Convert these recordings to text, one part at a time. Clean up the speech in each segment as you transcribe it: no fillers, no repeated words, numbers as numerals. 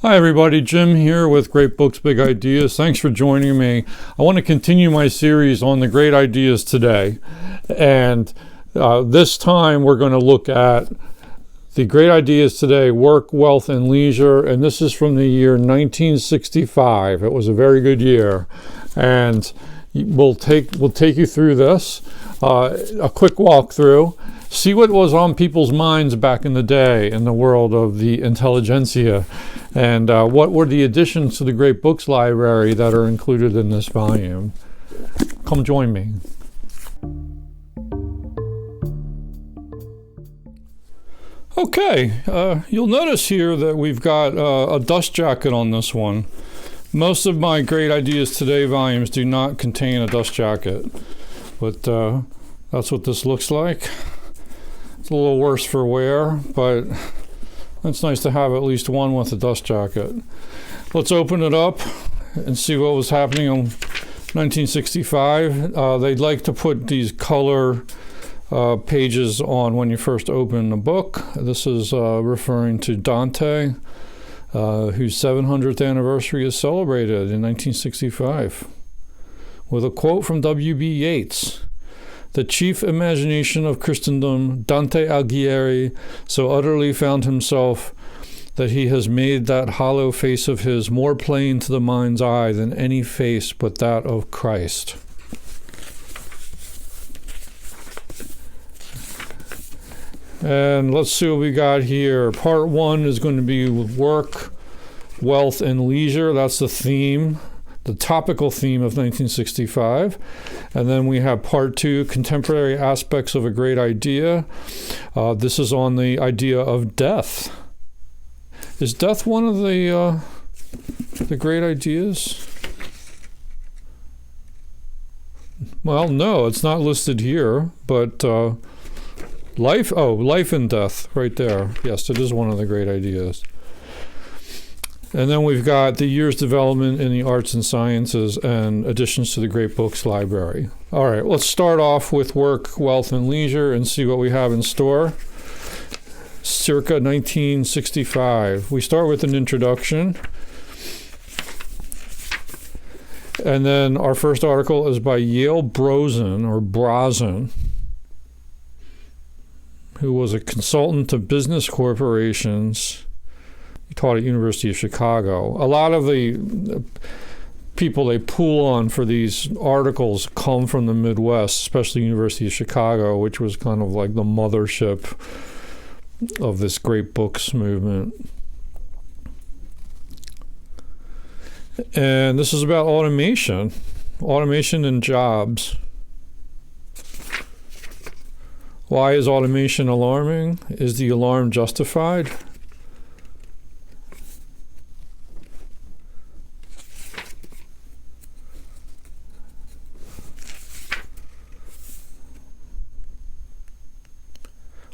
Hi everybody, Jim here with Great Books, Big Ideas. Thanks for joining me. I want to continue my series on the great ideas today. And this time we're going to look at the great ideas today, work, wealth, and leisure. And this is from the year 1965. It was a very good year. And we'll take you through this, a quick walkthrough. See what was on people's minds back in the day in the world of the intelligentsia, and what were the additions to the Great Books Library that are included in this volume. Come join me. Okay, you'll notice here that we've got a dust jacket on this one. Most of my Great Ideas Today volumes do not contain a dust jacket, but that's what this looks like. It's a little worse for wear, but it's nice to have at least one with a dust jacket. Let's open it up and see what was happening in 1965. They'd like to put these color pages on when you first open the book. This is referring to Dante, whose 700th anniversary is celebrated in 1965, with a quote from W.B. Yeats. The chief imagination of Christendom, Dante Alighieri, so utterly found himself that he has made that hollow face of his more plain to the mind's eye than any face but that of Christ. And let's see what we got here. Part 1 is going to be work, wealth, and leisure. That's the theme. The topical theme of 1965. And then we have part 2, contemporary aspects of a great idea. This is on the idea of death. Is death one of the great ideas? Well, no, it's not listed here, but life and death right there. Yes, it is one of the great ideas. And then we've got the year's development in the arts and sciences and additions to the Great Books Library. All right, let's start off with work, wealth, and leisure and see what we have in store. Circa 1965. We start with an introduction. And then our first article is by Yale Brozin, who was a consultant to business corporations. He taught at University of Chicago. A lot of the people they pull on for these articles come from the Midwest, especially University of Chicago, which was kind of like the mothership of this great books movement. And this is about automation and jobs. Why is automation alarming? Is the alarm justified?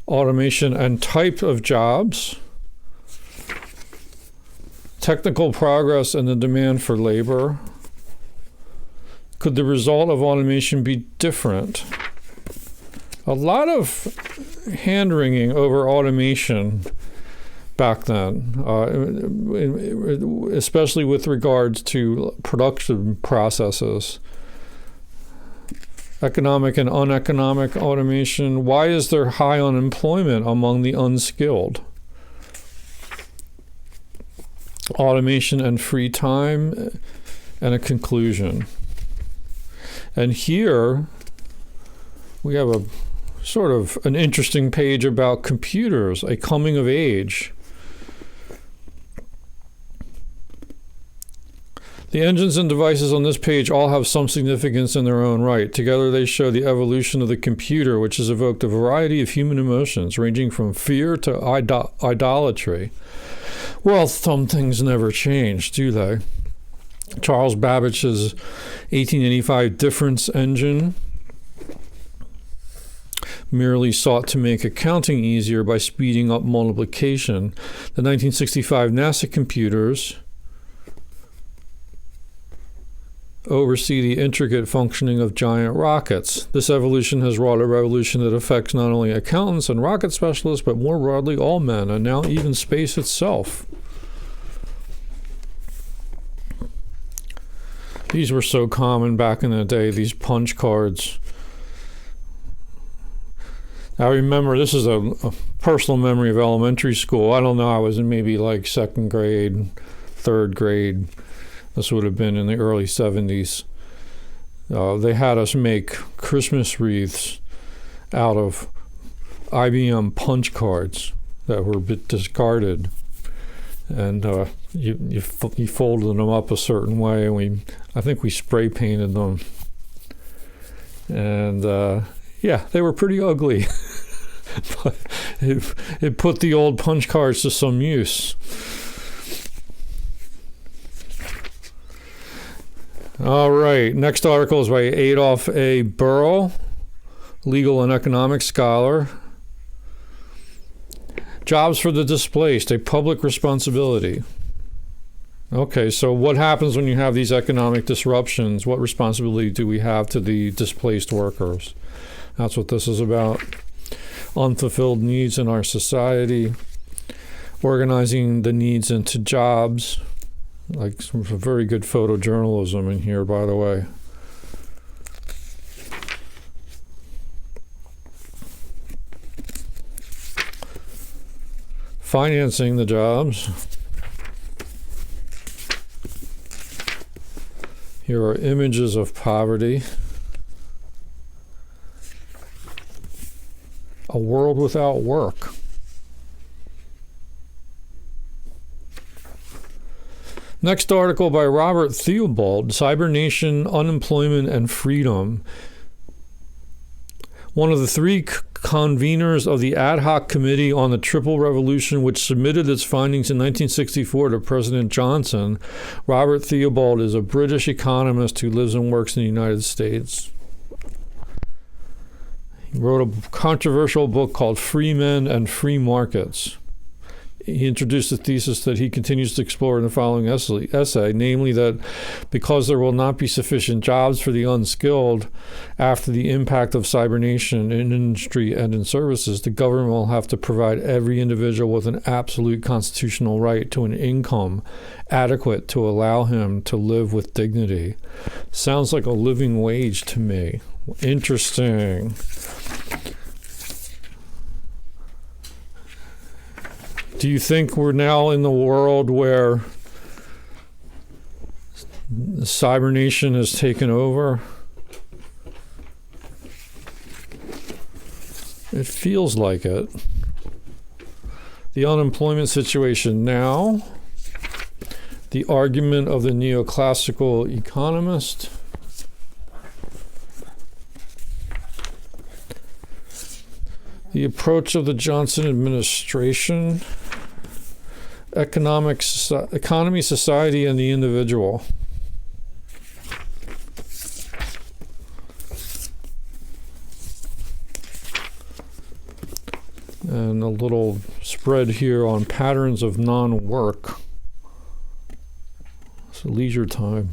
Automation and type of jobs, technical progress and the demand for labor. Could the result of automation be different? A lot of hand-wringing over automation back then, especially with regards to production processes. Economic and uneconomic automation. Why is there high unemployment among the unskilled? Automation and free time, and a conclusion. And here we have a sort of an interesting page about computers, a coming of age. The engines and devices on this page all have some significance in their own right. Together they show the evolution of the computer, which has evoked a variety of human emotions, ranging from fear to idolatry. Well, some things never change, do they? Charles Babbage's 1885 difference engine merely sought to make accounting easier by speeding up multiplication. The 1965 NASA computers oversee the intricate functioning of giant rockets. This evolution has wrought a revolution that affects not only accountants and rocket specialists, but more broadly all men, and now even space itself. These were so common back in the day, these punch cards. I remember, this is a personal memory of elementary school. I don't know, I was in maybe like second grade, third grade. This would have been in the early 70s. They had us make Christmas wreaths out of IBM punch cards that were a bit discarded. And you folded them up a certain way, and I think we spray painted them. And yeah, they were pretty ugly. But it put the old punch cards to some use. All right, next article is by Adolph A. Burrell, legal and economic scholar. Jobs for the displaced, a public responsibility. Okay, so what happens when you have these economic disruptions? What responsibility do we have to the displaced workers? That's what this is about. Unfulfilled needs in our society, organizing the needs into jobs. Like some very good photojournalism in here, by the way. Financing the jobs. Here are images of poverty. A world without work. Next article by Robert Theobald, Cybernation, Unemployment, and Freedom. One of the three conveners of the ad hoc committee on the Triple Revolution, which submitted its findings in 1964 to President Johnson, Robert Theobald is a British economist who lives and works in the United States. He wrote a controversial book called Free Men and Free Markets. He introduced a thesis that he continues to explore in the following essay, namely that because there will not be sufficient jobs for the unskilled after the impact of cybernation in industry and in services, the government will have to provide every individual with an absolute constitutional right to an income adequate to allow him to live with dignity. Sounds like a living wage to me. Interesting. Do you think we're now in the world where cybernation has taken over? It feels like it. The unemployment situation now, the argument of the neoclassical economist, the approach of the Johnson administration, economy, society, and the individual. And a little spread here on patterns of non-work. So leisure time.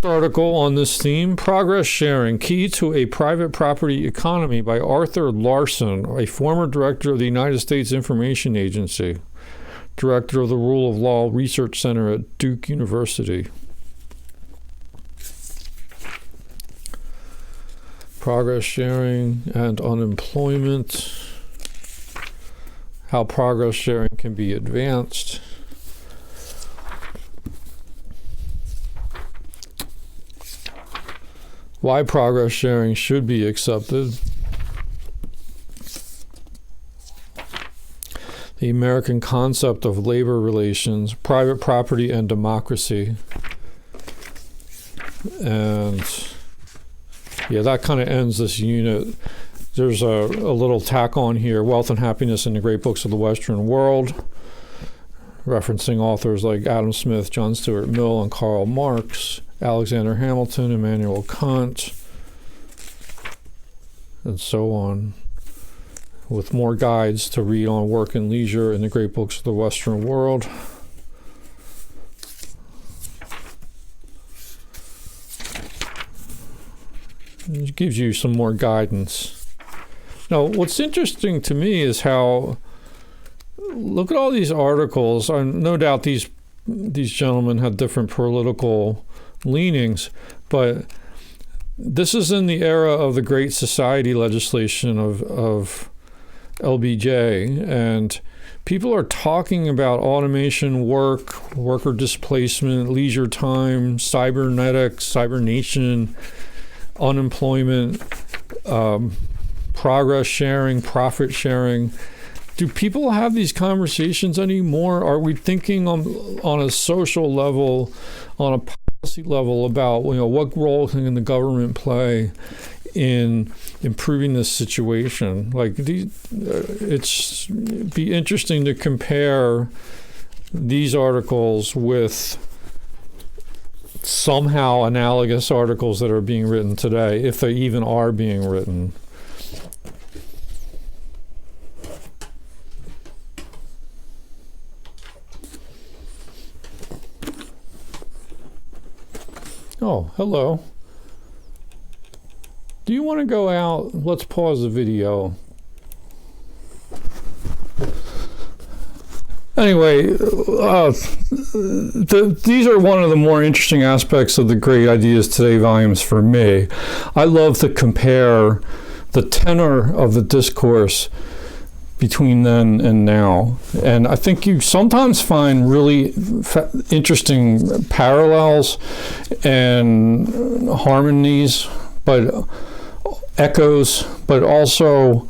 Article on this theme, Progress Sharing, Key to a Private Property Economy by Arthur Larson, a former director of the United States Information Agency, director of the Rule of Law Research Center at Duke University. Progress sharing and unemployment, how progress sharing can be advanced. Why progress sharing should be accepted. The American concept of labor relations, private property, and democracy. And yeah, that kind of ends this unit. There's a little tack on here, Wealth and Happiness in the Great Books of the Western World, referencing authors like Adam Smith, John Stuart Mill, and Karl Marx, Alexander Hamilton, Immanuel Kant, and so on, with more guides to read on work and leisure in the Great Books of the Western World. It gives you some more guidance. Now, what's interesting to me is how, look at all these articles. No doubt these these gentlemen had different political leanings, but this is in the era of the Great Society legislation of LBJ, and people are talking about automation work, worker displacement, leisure time, cybernetics, cybernation, unemployment, progress sharing, profit sharing. Do people have these conversations anymore? Are we thinking on a social level, on a policy level about what role can the government play in improving this situation? Like it's be interesting to compare these articles with somehow analogous articles that are being written today, if they even are being written. Oh, hello. Do you want to go out? Let's pause the video. Anyway, these are one of the more interesting aspects of the Great Ideas Today volumes for me. I love to compare the tenor of the discourse between then and now. And I think you sometimes find really interesting parallels and harmonies, but echoes, but also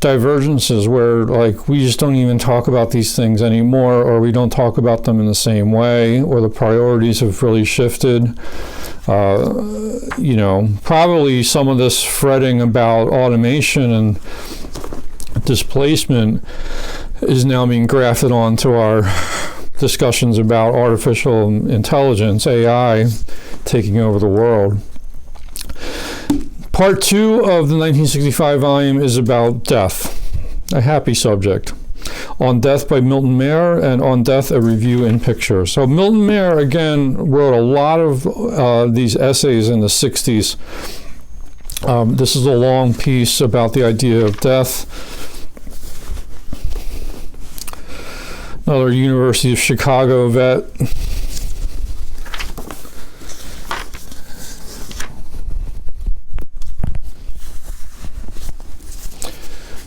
divergences where like we just don't even talk about these things anymore, or we don't talk about them in the same way, or the priorities have really shifted. Probably some of this fretting about automation and displacement is now being grafted onto our discussions about artificial intelligence, AI, taking over the world. Part 2 of the 1965 volume is about death, a happy subject. On Death by Milton Mayer, and On Death, a review in picture. So Milton Mayer, again, wrote a lot of these essays in the 60s. This is a long piece about the idea of death. Another University of Chicago vet.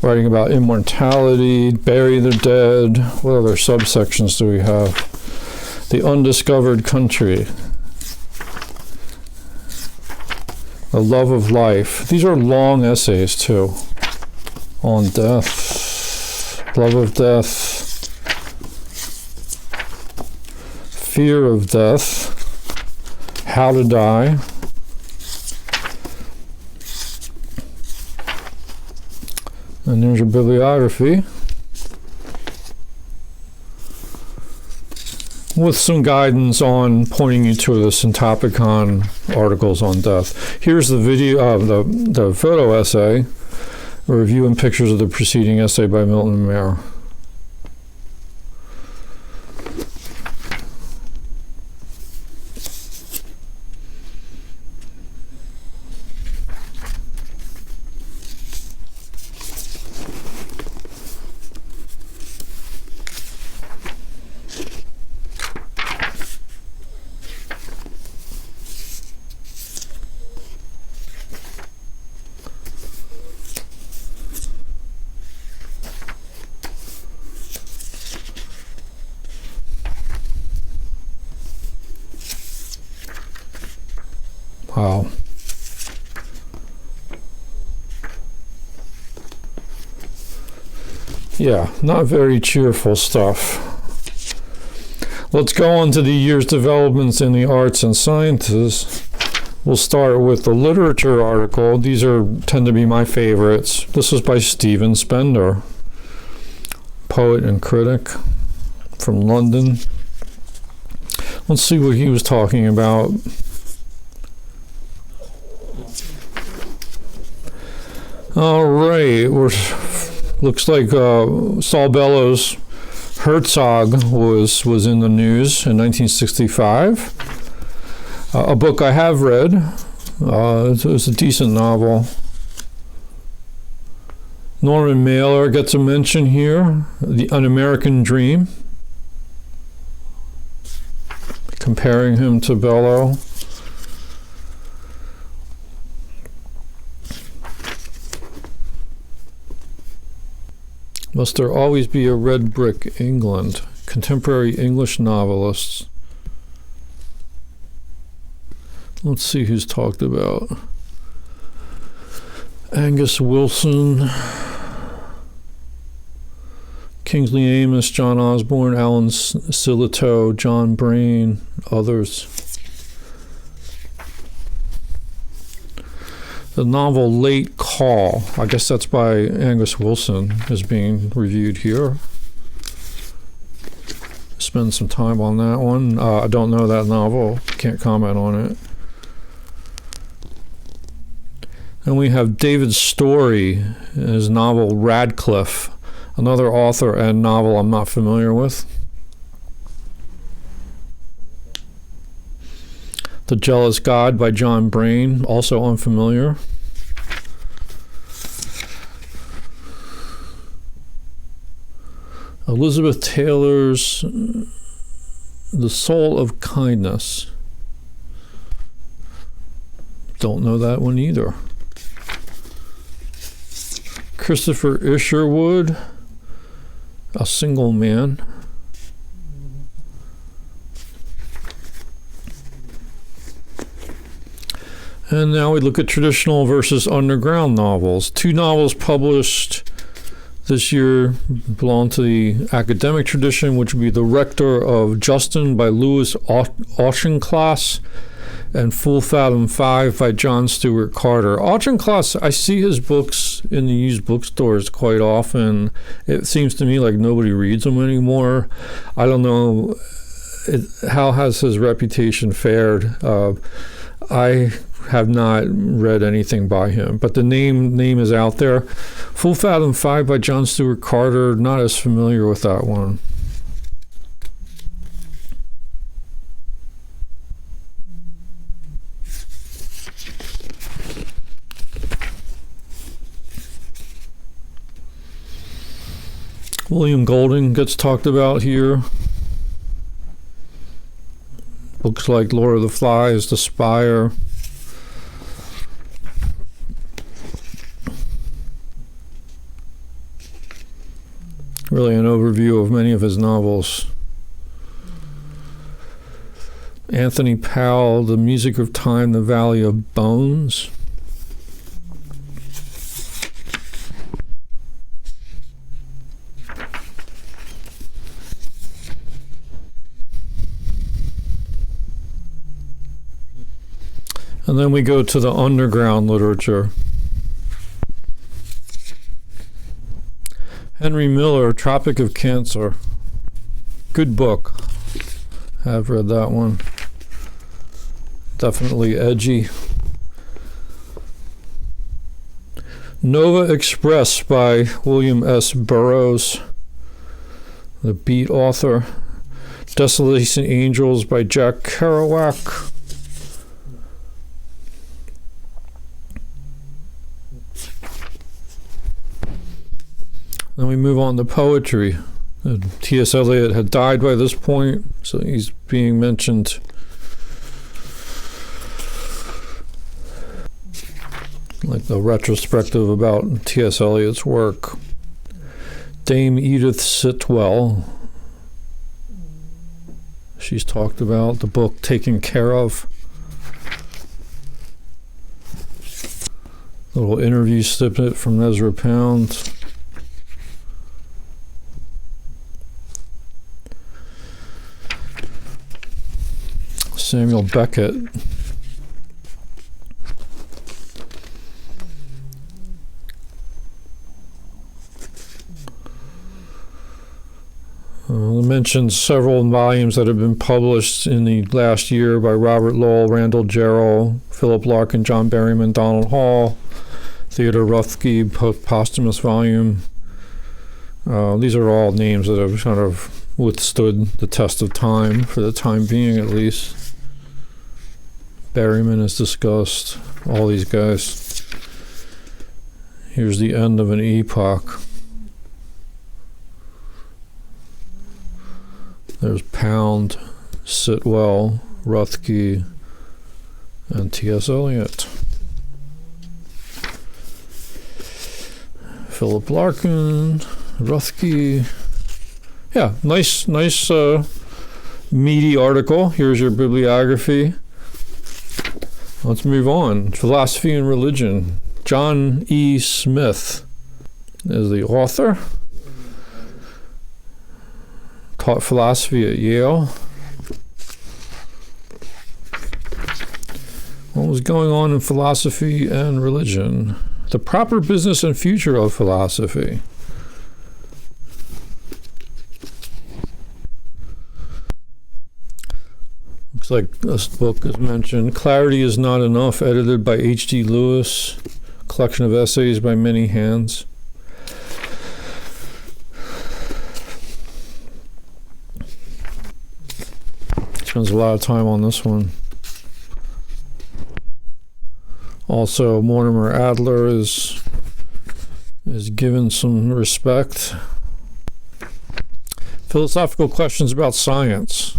Writing about immortality, bury the dead. What other subsections do we have? The undiscovered country. The love of life. These are long essays too. On death, love of death, fear of death, how to die. And there's your bibliography with some guidance on pointing you to the Syntopicon articles on death. Here's the video of the photo essay, a review and pictures of the preceding essay by Milton Mayer. Wow. Yeah, not very cheerful stuff. Let's go on to the year's developments in the arts and sciences. We'll start with the literature article. These tend to be my favorites. This was by Stephen Spender, poet and critic from London. Let's see what he was talking about. All right, looks like Saul Bellows' Herzog was in the news in 1965. A book I have read. It was a decent novel. Norman Mailer gets a mention here. An American Dream. comparing him to Bellow. Must there always be a red brick, England? Contemporary English novelists. Let's see who's talked about. Angus Wilson, Kingsley Amis, John Osborne, Alan Sillitoe, John Brain, others. The novel Late Call, I guess that's by Angus Wilson, is being reviewed here. Spend some time on that one. I don't know that novel, can't comment on it. And we have David Story, his novel Radcliffe, another author and novel I'm not familiar with. The Jealous God by John Brain, also unfamiliar. Elizabeth Taylor's The Soul of Kindness. Don't know that one either. Christopher Isherwood, A Single Man. And now we look at traditional versus underground novels. Two novels published this year belong to the academic tradition, which would be The Rector of Justin by Louis Auchincloss and Full Fathom 5 by John Stewart Carter. Auchincloss, I see his books in the used bookstores quite often. It seems to me like nobody reads them anymore. I don't know, how has his reputation fared? I have not read anything by him, but the name is out there. Full Fathom 5 by John Stewart Carter, not as familiar with that one. William Golding gets talked about here. Books like Lord of the Flies, The Spire. Really an overview of many of his novels. Anthony Powell, The Music of Time, The Valley of Bones. And then we go to the underground literature. Henry Miller, Tropic of Cancer. Good book. Have read that one. Definitely edgy. Nova Express by William S. Burroughs, the Beat author. Desolation Angels by Jack Kerouac. Then we move on to poetry. T.S. Eliot had died by this point, so he's being mentioned. Like the retrospective about T.S. Eliot's work. Dame Edith Sitwell. She's talked about the book Taken Care Of. Little interview snippet from Ezra Pound. Samuel Beckett. Mentions several volumes that have been published in the last year by Robert Lowell, Randall Jarrell, Philip Larkin, John Berryman, Donald Hall, Theodore Rothke, posthumous volume. These are all names that have kind of withstood the test of time, for the time being at least. Berryman is discussed, all these guys. Here's the end of an epoch. There's Pound, Sitwell, Rothke, and T.S. Eliot. Philip Larkin, Rothke. Yeah, nice meaty article. Here's your bibliography. Let's move on. Philosophy and Religion. John E. Smith is the author. Taught philosophy at Yale. What was going on in philosophy and religion? The proper business and future of philosophy. Looks like this book is mentioned. Clarity is Not Enough, edited by H.G. Lewis. Collection of essays by many hands. Spends a lot of time on this one. Also, Mortimer Adler is given some respect. Philosophical questions about science.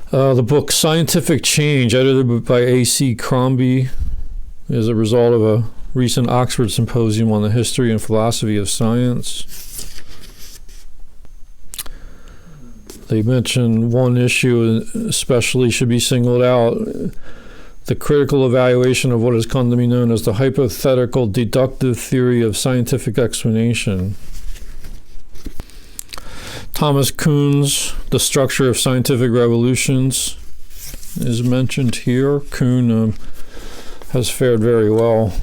The book Scientific Change, edited by A.C. Crombie, is a result of a recent Oxford symposium on the history and philosophy of science. They mention one issue especially should be singled out: the critical evaluation of what has come to be known as the hypothetical deductive theory of scientific explanation. Thomas Kuhn's The Structure of Scientific Revolutions is mentioned here. Kuhn has fared very well.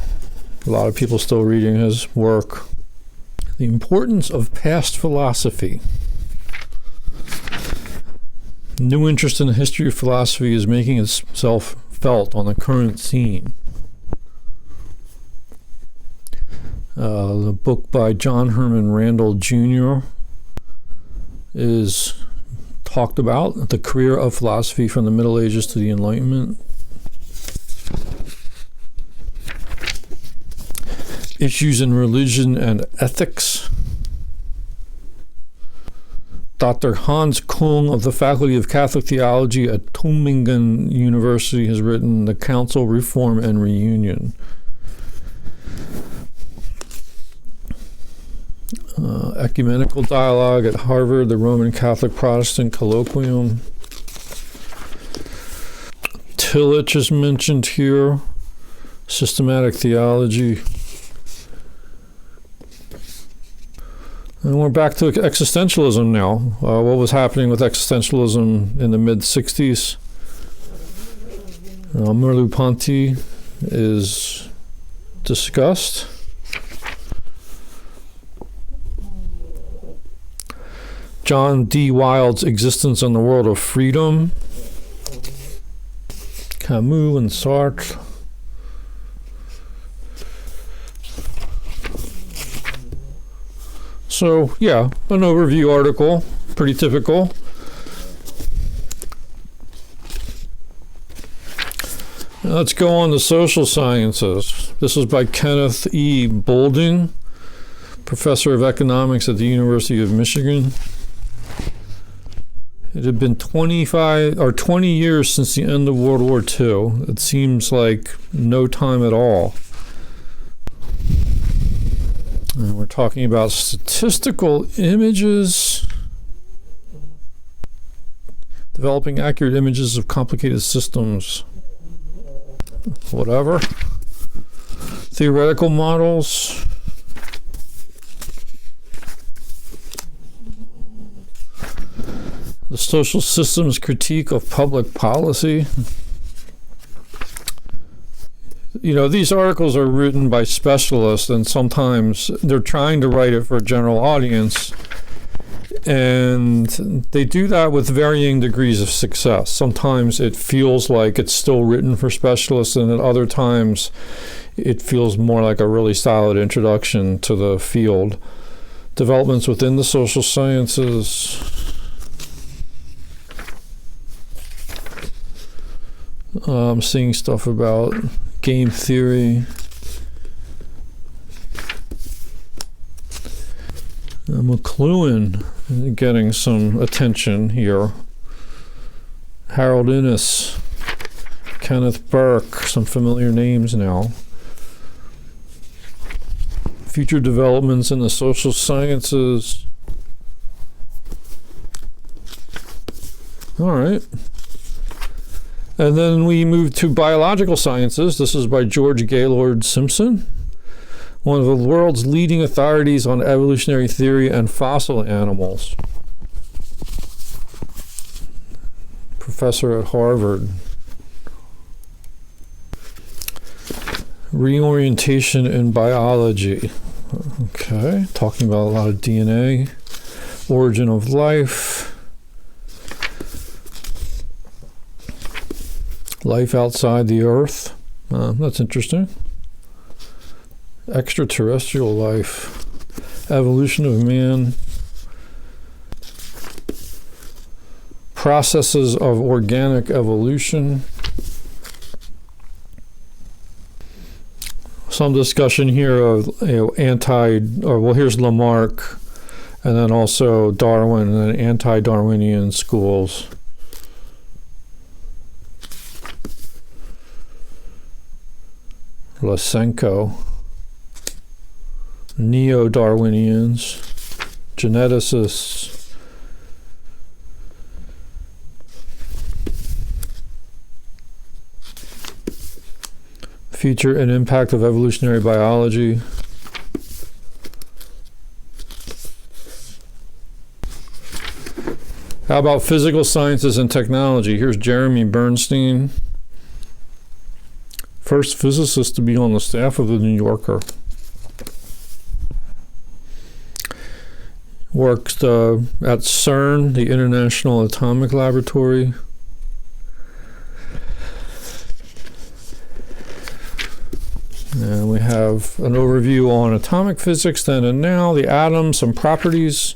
A lot of people still reading his work. The importance of past philosophy. New interest in the history of philosophy is making itself felt on the current scene. The book by John Herman Randall Jr. is talked about, The Career of Philosophy from the Middle Ages to the Enlightenment. Issues in Religion and Ethics. Dr. Hans Kung of the Faculty of Catholic Theology at Tübingen University has written The Council, Reform, and Reunion. Ecumenical Dialogue at Harvard, the Roman Catholic Protestant Colloquium. Tillich is mentioned here. Systematic Theology. And we're back to existentialism now. What was happening with existentialism in the mid-60s? Merleau-Ponty is discussed. John D. Wilde's Existence in the World of Freedom. Camus and Sartre. So, yeah, an overview article, pretty typical. Now let's go on to social sciences. This is by Kenneth E. Boulding, professor of economics at the University of Michigan. It had been 20 years since the end of World War II. It seems like no time at all. And we're talking about statistical images, developing accurate images of complicated systems, whatever. Theoretical models. The social systems critique of public policy. You know, these articles are written by specialists, and sometimes they're trying to write it for a general audience, and they do that with varying degrees of success. Sometimes it feels like it's still written for specialists, and at other times it feels more like a really solid introduction to the field. Developments within the social sciences. I'm seeing stuff about game theory. McLuhan getting some attention here. Harold Innis, Kenneth Burke, some familiar names now. Future developments in the social sciences. All right. And then we move to biological sciences. This is by George Gaylord Simpson, one of the world's leading authorities on evolutionary theory and fossil animals. Professor at Harvard. Reorientation in biology. Okay, talking about a lot of DNA, origin of life, life outside the Earth. That's interesting. Extraterrestrial life, evolution of man, processes of organic evolution. Some discussion here of here's Lamarck, and then also Darwin and then anti-Darwinian schools. Lysenko, neo-Darwinians, geneticists. Future and impact of evolutionary biology. How about physical sciences and technology? Here's Jeremy Bernstein, first physicist to be on the staff of the New Yorker. Worked at CERN, the International Atomic Laboratory. And we have an overview on atomic physics then and now, the atom, some properties,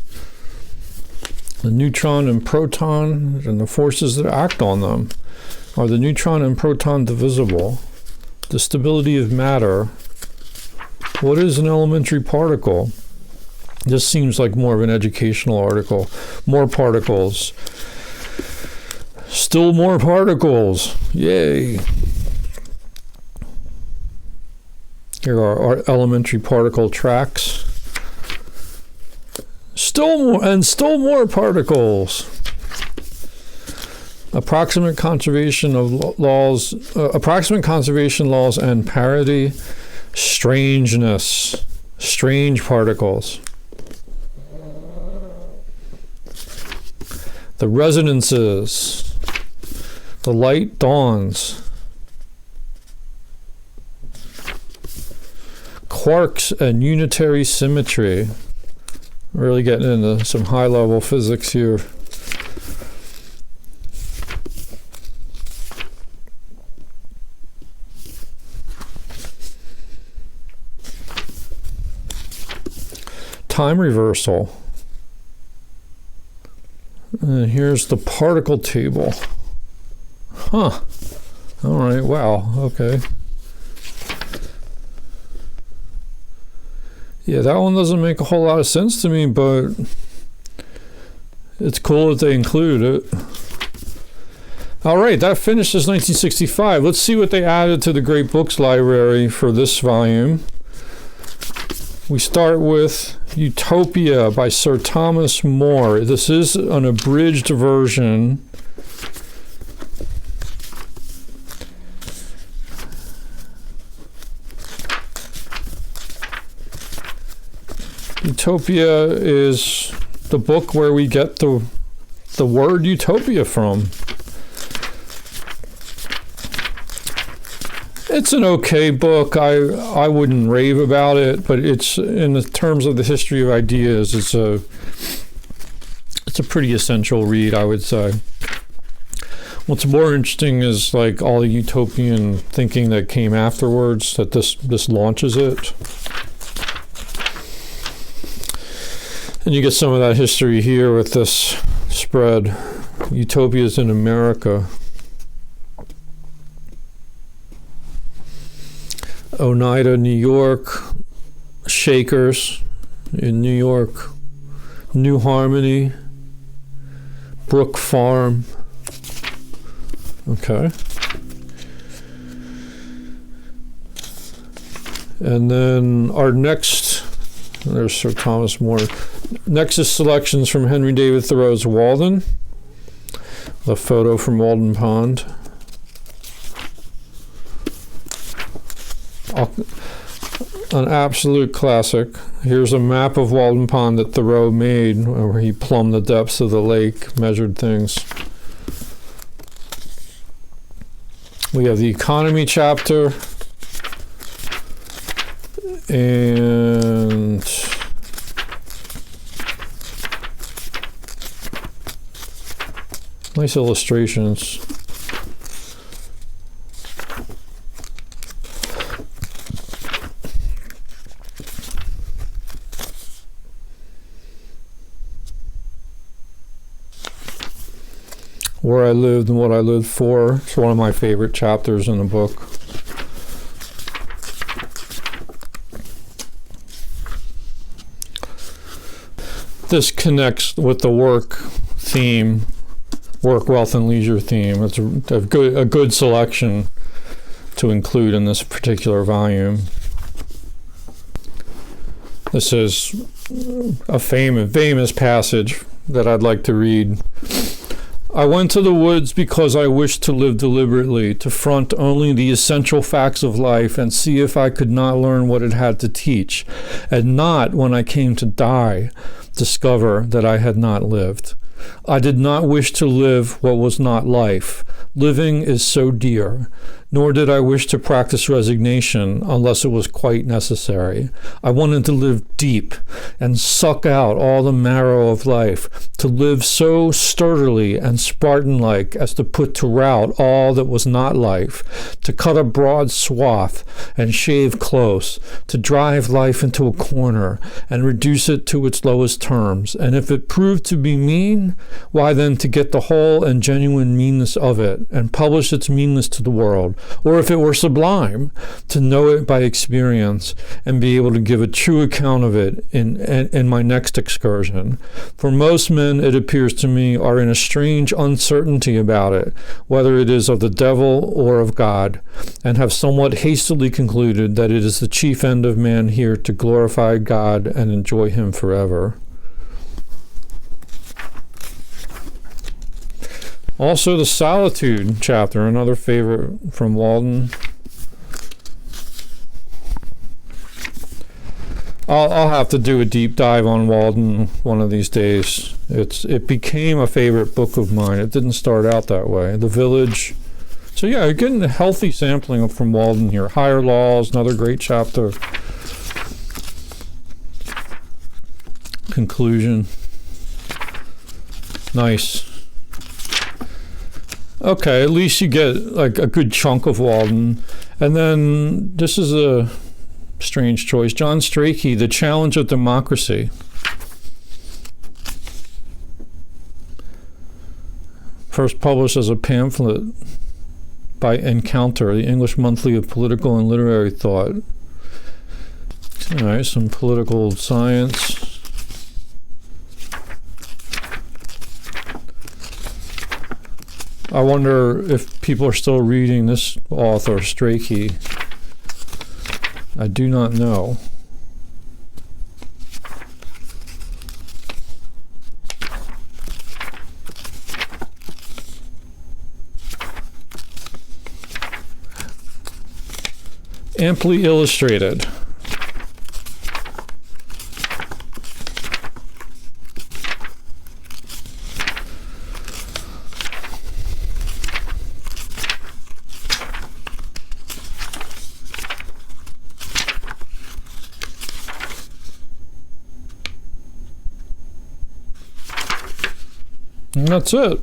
the neutron and proton, and the forces that act on them. Are the neutron and proton divisible? The stability of matter. What is an elementary particle? This seems like more of an educational article. More particles. Still more particles. Yay. Here are our elementary particle tracks. Still more particles. Approximate conservation laws and parity. Strangeness. Strange particles. The resonances. The light dawns. Quarks and unitary symmetry. Really getting into some high-level physics here. Time reversal. And here's the particle table. Huh. All right, wow, okay. Yeah, that one doesn't make a whole lot of sense to me, but it's cool that they include it. All right, that finishes 1965. Let's see what they added to the Great Books Library for this volume. We start with Utopia by Sir Thomas More. This is an abridged version. Utopia is the book where we get the word utopia from. It's an okay book. I wouldn't rave about it, but it's, in the terms of the history of ideas, it's a pretty essential read, I would say. What's more interesting is like all the utopian thinking that came afterwards, that this launches it. And you get some of that history here with this spread. Utopias in America. Oneida, New York. Shakers in New York. New Harmony, Brook Farm. Okay. And then our next, there's Sir Thomas More. Next is selections from Henry David Thoreau's Walden. A photo from Walden Pond. An absolute classic. Here's a map of Walden Pond that Thoreau made, where he plumbed the depths of the lake, measured things. We have the economy chapter, and nice illustrations. Where I lived and what I lived for. It's one of my favorite chapters in the book. This connects with the work theme, work, wealth, and leisure theme. It's a good selection to include in this particular volume. This is a famous passage that I'd like to read. I went to the woods because I wished to live deliberately, to front only the essential facts of life and see if I could not learn what it had to teach, and not, when I came to die, discover that I had not lived. I did not wish to live what was not life. Living is so dear. Nor did I wish to practice resignation unless it was quite necessary. I wanted to live deep and suck out all the marrow of life, to live so sturdily and Spartan-like as to put to rout all that was not life, to cut a broad swath and shave close, to drive life into a corner and reduce it to its lowest terms, and if it proved to be mean, why then to get the whole and genuine meanness of it and publish its meanness to the world, or if it were sublime, to know it by experience and be able to give a true account of it in my next excursion. For most men, it appears to me, are in a strange uncertainty about it, whether it is of the devil or of God, and have somewhat hastily concluded that it is the chief end of man here to glorify God and enjoy him forever. Also, the Solitude chapter, another favorite from Walden. I'll have to do a deep dive on Walden one of these days. It became a favorite book of mine. It didn't start out that way. The Village. So yeah, you're getting a healthy sampling from Walden here. Higher Laws, another great chapter. Conclusion. Nice. Okay, at least you get like a good chunk of Walden. And then this is a strange choice. John Strachey, The Challenge of Democracy. First published as a pamphlet by Encounter, the English Monthly of Political and Literary Thought. All right, some political science. I wonder if people are still reading this author, Strachey. I do not know. Amply illustrated. And that's it.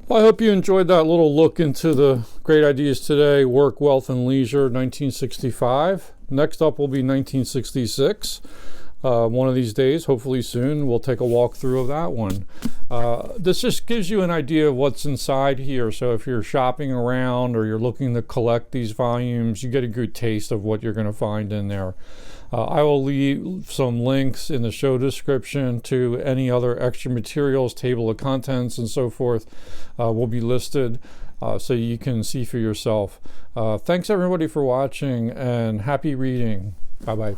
Well, I hope you enjoyed that little look into the great ideas today, Work, Wealth, and Leisure, 1965. Next up will be 1966. one of these days, hopefully soon, we'll take a walk through of that one. This just gives you an idea of what's inside here. So if you're shopping around or you're looking to collect these volumes, you get a good taste of what you're going to find in there. I will leave some links in the show description to any other extra materials, table of contents, and so forth will be listed so you can see for yourself. Thanks everybody for watching, and happy reading. Bye-bye.